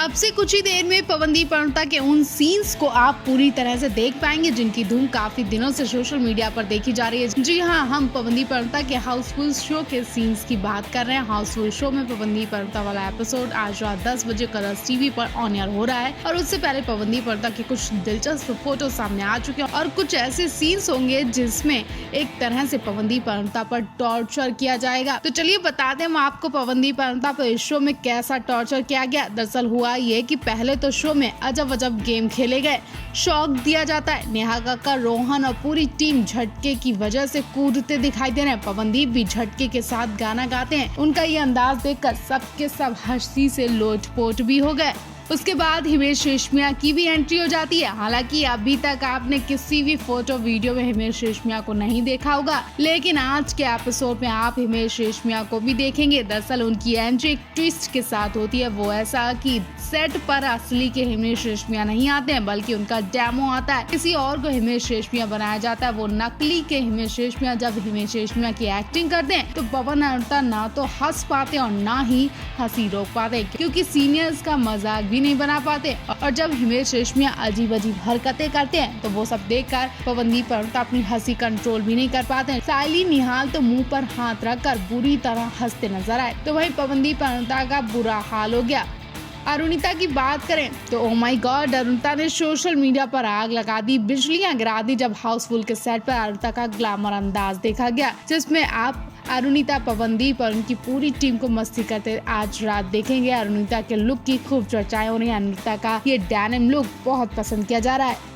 अब से कुछ ही देर में पवनदीप अरुणिता के उन सीन्स को आप पूरी तरह से देख पाएंगे जिनकी धूम काफी दिनों से सोशल मीडिया पर देखी जा रही है। जी हाँ, हम पवनदीप अरुणिता के हाउसफुल शो के सीन्स की बात कर रहे हैं। हाउसफुल शो में पवनदीप अरुणिता वाला एपिसोड आज रात 10 बजे कलर्स टीवी पर ऑन एयर हो रहा है और उससे पहले पवनदीप अरुणिता के कुछ दिलचस्प फोटो सामने आ चुके हैं और कुछ ऐसे सीन्स होंगे जिसमें एक तरह से पवनदीप अरुणिता पर टॉर्चर किया जाएगा। तो चलिए बताते हैं हम आपको पवनदीप अरुणिता पर इस शो में कैसा टॉर्चर किया गया। दरअसल हुआ ये कि पहले तो शो में अजब अजब गेम खेले गए, शॉक दिया जाता है। नेहा कक्कड़, रोहन और पूरी टीम झटके की वजह से कूदते दिखाई दे रहे हैं। पवनदीप भी झटके के साथ गाना गाते हैं। उनका ये अंदाज देखकर सबके सब हंसी से लोटपोट भी हो गए। उसके बाद हिमेश रेशमिया की भी एंट्री हो जाती है। हालांकि अभी तक आपने किसी भी फोटो वीडियो में हिमेश रेशमिया को नहीं देखा होगा, लेकिन आज के एपिसोड में आप हिमेश रेशमिया को भी देखेंगे। दरअसल उनकी एंट्री एक ट्विस्ट के साथ होती है, वो ऐसा कि सेट पर असली के हिमेश रेशमिया नहीं आते हैं बल्कि उनका डेमो आता है। किसी और को हिमेश रेशमिया बनाया जाता है। वो नकली के हिमेश रेशमिया जब हिमेश रेशमिया की एक्टिंग करते हैं तो पवन अरुणिता ना तो हंस पाते और ना ही हंसी रोक पाते, क्योंकि सीनियर्स का मजाक भी नहीं बना पाते। और जब हिमेश रेशमिया अजीब अजीब हरकतें करते हैं तो वो सब देखकर पवनदीप अरुणिता अपनी हंसी कंट्रोल भी नहीं कर पाते हैं। साइली, निहाल तो मुंह पर हाथ रखकर बुरी तरह हंसते नजर आए। तो वहीं पवनदीप अरुणिता का बुरा हाल हो गया। अरुणिता की बात करें तो ओ माय गॉड, अरुणिता ने सोशल मीडिया पर आग लगा दी, बिजलियां गिरा दी जब हाउसफुल के सेट पर अरुणिता का ग्लैमर अंदाज देखा गया, जिसमें आप अरुणिता, पवनदीप और उनकी पूरी टीम को मस्ती करते आज रात देखेंगे। अरुणिता के लुक की खूब चर्चाएं हो रही हैं। अरुणिता का ये डेनिम लुक बहुत पसंद किया जा रहा है।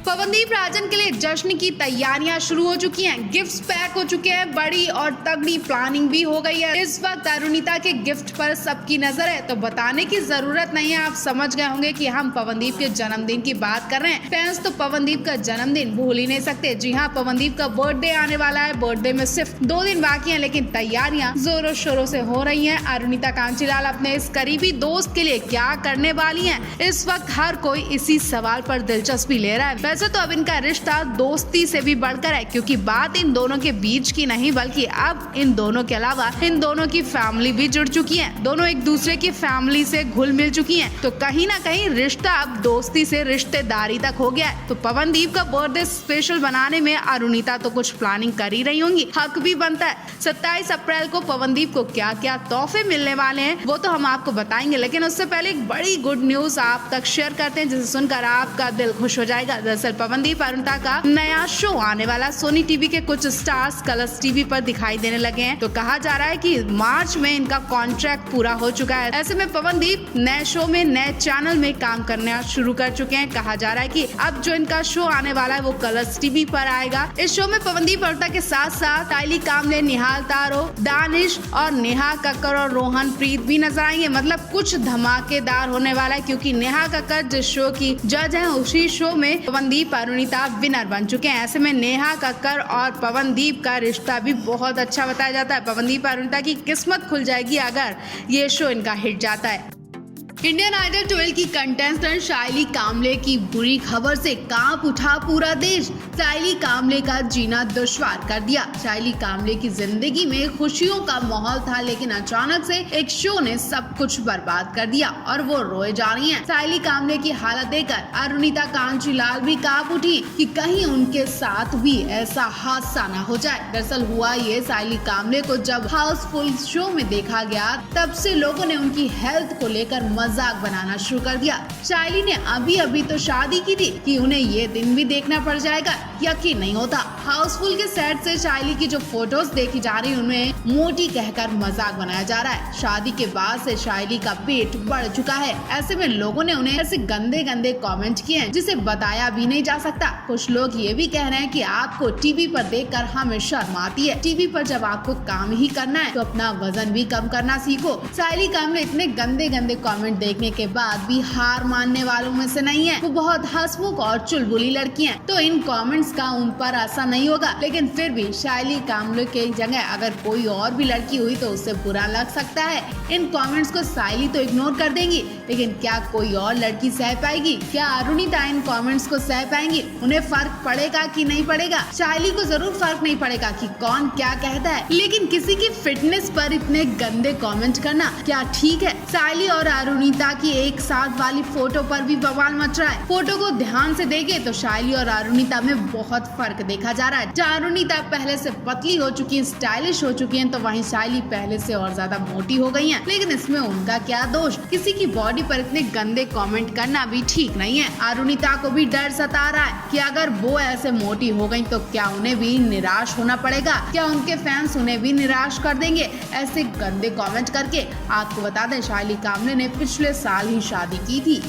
पवनदीप राजन के लिए जश्न की तैयारियां शुरू हो चुकी हैं, गिफ्ट्स पैक हो चुके हैं, बड़ी और तगड़ी प्लानिंग भी हो गई है। इस वक्त अरुणिता के गिफ्ट पर सबकी नजर है, तो बताने की जरूरत नहीं है, आप समझ गए होंगे कि हम पवनदीप के जन्मदिन की बात कर रहे हैं। फैंस तो पवनदीप का जन्मदिन भूल ही नहीं सकते। जी हाँ, पवनदीप का बर्थडे आने वाला है। बर्थडे में सिर्फ 2 दिन बाकी है, लेकिन तैयारियां जोरों शोरों से हो रही है। अरुणिता कांचीलाल अपने इस करीबी दोस्त के लिए क्या करने वाली है, इस वक्त हर कोई इसी सवाल पर दिलचस्पी ले रहा है। वैसे तो अब इनका रिश्ता दोस्ती से भी बढ़कर है, क्योंकि बात इन दोनों के बीच की नहीं बल्कि अब इन दोनों के अलावा इन दोनों की फैमिली भी जुड़ चुकी है। दोनों एक दूसरे की फैमिली से घुल मिल चुकी हैं, तो कहीं ना कहीं रिश्ता अब दोस्ती से रिश्तेदारी तक हो गया है। तो पवनदीप का बर्थडे स्पेशल बनाने में अरुणिता तो कुछ प्लानिंग कर ही रही होंगी, हक भी बनता है। 27 अप्रैल को पवनदीप को क्या क्या तोहफे मिलने वाले हैं वो तो हम आपको बताएंगे, लेकिन उससे पहले एक बड़ी गुड न्यूज आप तक शेयर करते हैं जिसे सुनकर आपका दिल खुश हो जाएगा। दरअसल पवनदीप अरुणिता का नया शो आने वाला। सोनी टीवी के कुछ स्टार्स कलर्स टीवी पर दिखाई देने लगे हैं। तो कहा जा रहा है कि मार्च में इनका कॉन्ट्रैक्ट पूरा हो चुका है। ऐसे में पवनदीप नए शो में नए चैनल में काम करना शुरू कर चुके हैं। कहा जा रहा है कि अब जो इनका शो आने वाला है वो कलर्स टीवी पर आएगा। इस शो में पवनदीप अरुणिता के साथ साथ साइली कामले, निहाल तारो, दानिश और नेहा कक्कड़ और रोहन प्रीत भी नजर आएंगे। मतलब कुछ धमाकेदार होने वाला है, क्योंकि नेहा कक्कड़ जिस शो की जज है उसी शो में पवनदीप अरुणिता विनर बन चुके हैं। ऐसे में नेहा कक्कड़ और पवनदीप का रिश्ता भी बहुत अच्छा बताया जाता है। पवनदीप अरुणिता की किस्मत खुल जाएगी अगर ये शो इनका हिट जाता है। इंडियन आइडल 12 की कंटेस्टेंट साइली कामले की बुरी खबर से कांप उठा पूरा देश। साइली कामले का जीना दुश्वार कर दिया। साइली कामले की जिंदगी में खुशियों का माहौल था, लेकिन अचानक से एक शो ने सब कुछ बर्बाद कर दिया और वो रोए जा रही हैं। साइली कामले की हालत देखकर अरुणिता कांचीलाल भी कांप उठी कि कहीं उनके साथ भी ऐसा हादसा न हो जाए। दरअसल हुआ ये, साइली कामले को जब हाउसफुल शो में देखा गया तब से लोगों ने उनकी हेल्थ को लेकर मजाक बनाना शुरू कर दिया। साइली ने अभी तो शादी की थी कि उन्हें ये दिन भी देखना पड़ जाएगा, यकीन नहीं होता। हाउसफुल के सेट से साइली की जो फोटोज देखी जा रही है उनमें मोटी कहकर मजाक बनाया जा रहा है। शादी के बाद से साइली का पेट बढ़ चुका है। ऐसे में लोगों ने उन्हें ऐसे गंदे गंदे कमेंट किए हैं जिसे बताया भी नहीं जा सकता। कुछ लोग ये भी कह रहे हैं कि आपको टीवी पर देखकर हमें शर्म आती है। टीवी पर जब आपको काम ही करना है तो अपना वजन भी कम करना सीखो। साइली कामले इतने गंदे गंदे कमेंट देखने के बाद भी हार मानने वालों में से नहीं है। वो बहुत हंसमुख और चुलबुली लड़की हैं। तो इन कमेंट कमेंट्स का उन पर असर नहीं होगा, लेकिन फिर भी शाइली कामले की जगह अगर कोई और भी लड़की हुई तो उससे बुरा लग सकता है। इन कमेंट्स को शाइली तो इग्नोर कर देंगी, लेकिन क्या कोई और लड़की सह पाएगी? क्या अरुणिता इन कमेंट्स को सह पाएंगी? उन्हें फर्क पड़ेगा कि नहीं पड़ेगा? शाइली को जरूर फर्क नहीं पड़ेगा कि कौन क्या कहता है, लेकिन किसी की फिटनेस पर इतने गंदे कमेंट करना क्या ठीक है? शाइली और अरुणिता की एक साथ वाली फोटो पर भी बवाल मच रहा है। फोटो को ध्यान से देखें तो शाइली और अरुणिता में बहुत फर्क देखा जा रहा है। जहाँ अरुणिता पहले से पतली हो चुकी है, स्टाइलिश हो चुकी है, तो वहीं शाइली पहले से और ज्यादा मोटी हो गई है। लेकिन इसमें उनका क्या दोष? किसी की बॉडी पर इतने गंदे कमेंट करना भी ठीक नहीं है। अरुणिता को भी डर सता रहा है कि अगर वो ऐसे मोटी हो गई तो क्या उन्हें भी निराश होना पड़ेगा? क्या उनके फैंस उन्हें भी निराश कर देंगे ऐसे गंदे कमेंट करके? आपको बता दें, शाइली कामले ने पिछले साल ही शादी की थी।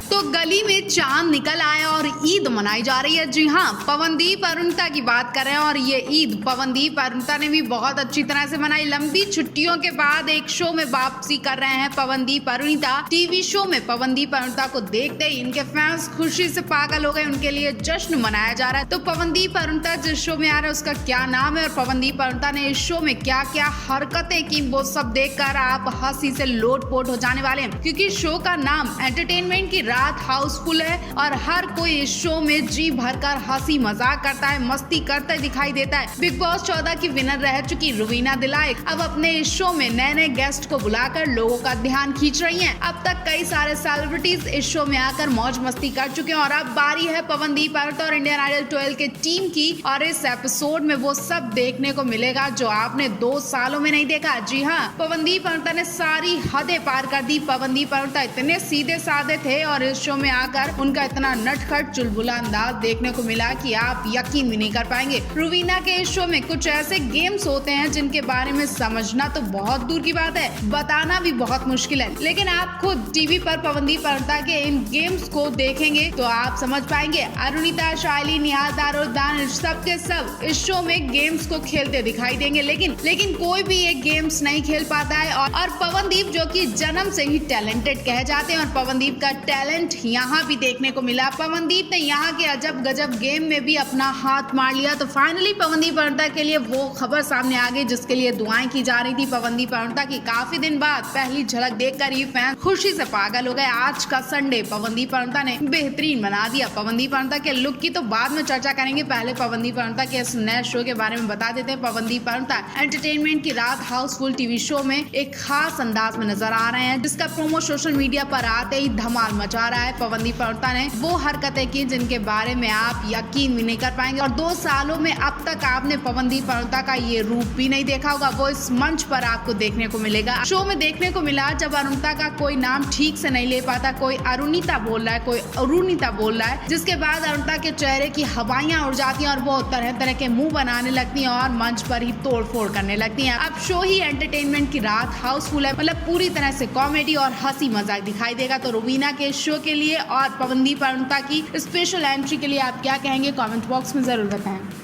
तो गली में चांद निकल आया और ईद मनाई जा रही है। जी हाँ, पवनदीप अरुणिता की बात कर रहे हैं और ये ईद पवनदीप अरुणिता ने भी बहुत अच्छी तरह से मनाई। लंबी छुट्टियों के बाद एक शो में वापसी कर रहे हैं पवनदीप अरुणिता। टीवी शो में पवनदीप अरुणिता को देखते ही इनके फैंस खुशी से पागल हो गए। उनके लिए जश्न मनाया जा रहा है। तो पवनदीप अरुणिता जिस शो में आ रहे हैं उसका क्या नाम है और पवनदीप अरुणिता ने इस शो में क्या क्या हरकतें की, वो सब देखकर आप हंसी से लोटपोट हो जाने वाले हैं, क्योंकि शो का नाम एंटरटेनमेंट की रात हाउसफुल है और हर कोई इस शो में जी भरकर हंसी मजाक करता है, मस्ती करता दिखाई देता है। बिग बॉस 14 की विनर रह चुकी रुवीना दिलाइक अब अपने इस शो में नए गेस्ट को बुलाकर लोगों का ध्यान खींच रही हैं। अब तक कई सारे सेलिब्रिटीज इस शो में आकर मौज मस्ती कर चुके हैं और अब बारी है पवनदीप अरुणिता और इंडियन आइडल 12 के टीम की। और इस एपिसोड में वो सब देखने को मिलेगा जो आपने 2 सालों में नहीं देखा। जी हाँ, पवनदीप अरुणिता ने सारी हदें पार कर दी। पवनदीप अरुणिता इतने सीधे साधे थे और इस शो में आकर उनका इतना नटखट चुलबुला अंदाज देखने को मिला कि आप यकीन भी नहीं कर पाएंगे। रुवीना के इस शो में कुछ ऐसे गेम्स होते हैं जिनके बारे में समझना तो बहुत दूर की बात है, बताना भी बहुत मुश्किल है, लेकिन आप खुद टीवी पर पवनदीप अरुणिता के इन गेम्स को देखेंगे तो आप समझ पाएंगे। अरुणिता, शाइली, निहाल, दानिश सब के सब इस शो में गेम्स को खेलते दिखाई देंगे, लेकिन कोई भी ये गेम्स नहीं खेल पाता है। और पवनदीप जो कि जन्म से ही टैलेंटेड कहे जाते हैं और पवनदीप का टैलेंट यहाँ भी देखने को मिला। पवनदीप ने यहाँ के अजब गजब गेम में भी अपना हाथ मार लिया। तो फाइनली पवनदीप अरुणिता के लिए वो खबर सामने आ गई जिसके लिए दुआएं की जा रही थी। पवनदीप अरुणिता की काफी दिन बाद पहली झलक देखकर ये फैन खुशी से पागल हो गए। आज का संडे पवनदीप अरुणिता ने बेहतरीन बना दिया। पवनदीप अरुणिता के लुक की तो बाद में चर्चा करेंगे, पहले पवनदीप अरुणिता के इस नए शो के बारे में बता देते हैं। पवनदीप अरुणिता एंटरटेनमेंट की रात हाउसफुल टीवी शो में एक खास अंदाज में नजर आ रहे हैं, जिसका प्रोमो सोशल मीडिया पर आते ही धमाल मचा रहा है। पवनदीप अरुणिता ने वो हरकतें की जिनके बारे में आप यकीन भी नहीं कर पाएंगे और 2 सालों में अब तक आपने पवनदीप अरुणिता का ये रूप भी नहीं देखा होगा। वो इस मंच पर आपको देखने को मिलेगा। शो में देखने को मिला जब अरुणिता का कोई नाम ठीक से नहीं ले पाता, कोई अरुणिता बोल रहा है, कोई अरुणिता बोल रहा है, जिसके बाद अरुणिता के चेहरे की हवाइयां उड़ जाती हैं और वो तरह तरह के मुंह बनाने लगती हैं और मंच पर ही तोड़फोड़ करने लगती हैं। अब शो ही एंटरटेनमेंट की रात हाउसफुल है, मतलब पूरी तरह से कॉमेडी और हंसी मजाक दिखाई देगा। तो रुवीना के शो के लिए और पवनदीप अरुणिता की स्पेशल एंट्री के लिए आप क्या कहेंगे? कमेंट बॉक्स में जरूर बताएं।